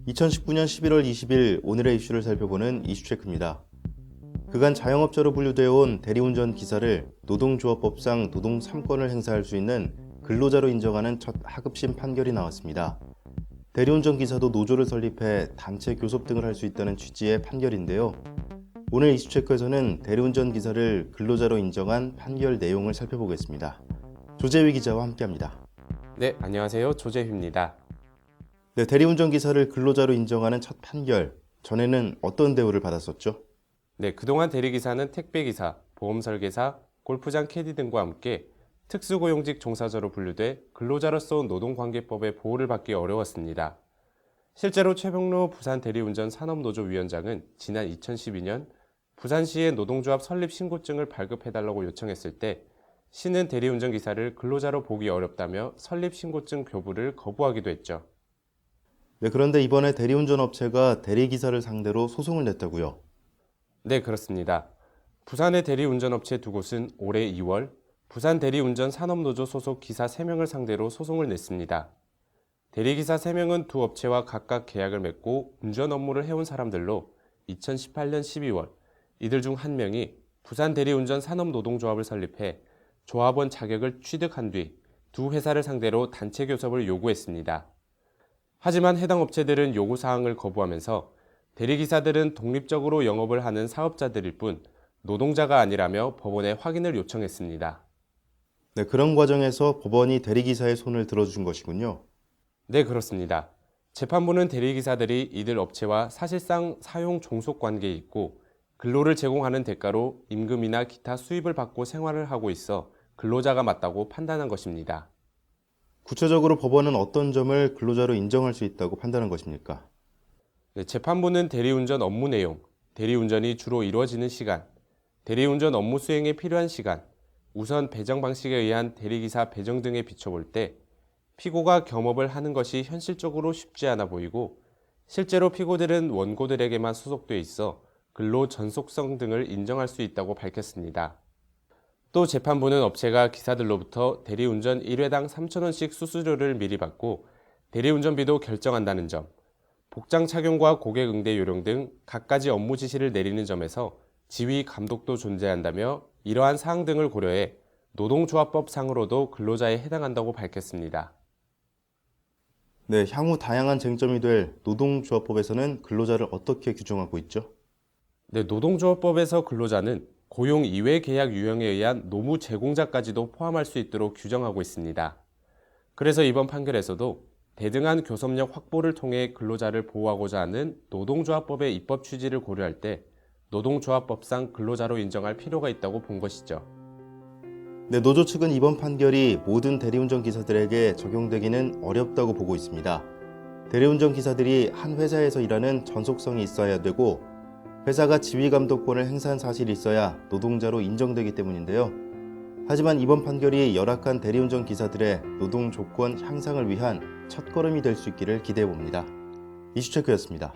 2019년 11월 20일 오늘의 이슈를 살펴보는 이슈체크입니다. 그간 자영업자로 분류되어 온 대리운전 기사를 노동조합법상 노동 3권을 행사할 수 있는 근로자로 인정하는 첫 하급심 판결이 나왔습니다. 대리운전 기사도 노조를 설립해 단체 교섭 등을 할 수 있다는 취지의 판결인데요. 오늘 이슈체크에서는 대리운전 기사를 근로자로 인정한 판결 내용을 살펴보겠습니다. 조재휘 기자와 함께합니다. 네, 안녕하세요. 조재휘입니다. 네, 대리운전 기사를 근로자로 인정하는 첫 판결, 전에는 어떤 대우를 받았었죠? 네, 그동안 대리기사는 택배기사, 보험설계사, 골프장 캐디 등과 함께 특수고용직 종사자로 분류돼 근로자로서 노동관계법의 보호를 받기 어려웠습니다. 실제로 최병로 부산 대리운전 산업노조 위원장은 지난 2012년 부산시의 노동조합 설립 신고증을 발급해달라고 요청했을 때 시는 대리운전 기사를 근로자로 보기 어렵다며 설립 신고증 교부를 거부하기도 했죠. 네, 그런데 이번에 대리운전 업체가 대리기사를 상대로 소송을 냈다고요? 네, 그렇습니다. 부산의 대리운전업체 두 곳은 올해 2월 부산 대리운전 산업노조 소속 기사 3명을 상대로 소송을 냈습니다. 대리기사 3명은 두 업체와 각각 계약을 맺고 운전 업무를 해온 사람들로 2018년 12월 이들 중 한 명이 부산 대리운전 산업노동조합을 설립해 조합원 자격을 취득한 뒤 두 회사를 상대로 단체 교섭을 요구했습니다. 하지만 해당 업체들은 요구사항을 거부하면서 대리기사들은 독립적으로 영업을 하는 사업자들일 뿐 노동자가 아니라며 법원에 확인을 요청했습니다. 네, 그런 과정에서 법원이 대리기사의 손을 들어준 것이군요. 네, 그렇습니다. 재판부는 대리기사들이 이들 업체와 사실상 사용 종속 관계에 있고 근로를 제공하는 대가로 임금이나 기타 수입을 받고 생활을 하고 있어 근로자가 맞다고 판단한 것입니다. 구체적으로 법원은 어떤 점을 근로자로 인정할 수 있다고 판단한 것입니까? 네, 재판부는 대리운전 업무 내용, 대리운전이 주로 이루어지는 시간, 대리운전 업무 수행에 필요한 시간, 우선 배정 방식에 의한 대리기사 배정 등에 비춰볼 때 피고가 겸업을 하는 것이 현실적으로 쉽지 않아 보이고 실제로 피고들은 원고들에게만 소속돼 있어 근로 전속성 등을 인정할 수 있다고 밝혔습니다. 또 재판부는 업체가 기사들로부터 대리운전 1회당 3,000원씩 수수료를 미리 받고 대리운전비도 결정한다는 점, 복장 착용과 고객 응대 요령 등 갖가지 업무 지시를 내리는 점에서 지휘 감독도 존재한다며 이러한 사항 등을 고려해 노동조합법 상으로도 근로자에 해당한다고 밝혔습니다. 네, 향후 다양한 쟁점이 될 노동조합법에서는 근로자를 어떻게 규정하고 있죠? 네, 노동조합법에서 근로자는 고용 이외 계약 유형에 의한 노무 제공자까지도 포함할 수 있도록 규정하고 있습니다. 그래서 이번 판결에서도 대등한 교섭력 확보를 통해 근로자를 보호하고자 하는 노동조합법의 입법 취지를 고려할 때 노동조합법상 근로자로 인정할 필요가 있다고 본 것이죠. 네, 노조 측은 이번 판결이 모든 대리운전 기사들에게 적용되기는 어렵다고 보고 있습니다. 대리운전 기사들이 한 회사에서 일하는 전속성이 있어야 되고 회사가 지휘감독권을 행사한 사실이 있어야 노동자로 인정되기 때문인데요. 하지만 이번 판결이 열악한 대리운전 기사들의 노동 조건 향상을 위한 첫걸음이 될 수 있기를 기대해 봅니다. 이슈체크였습니다.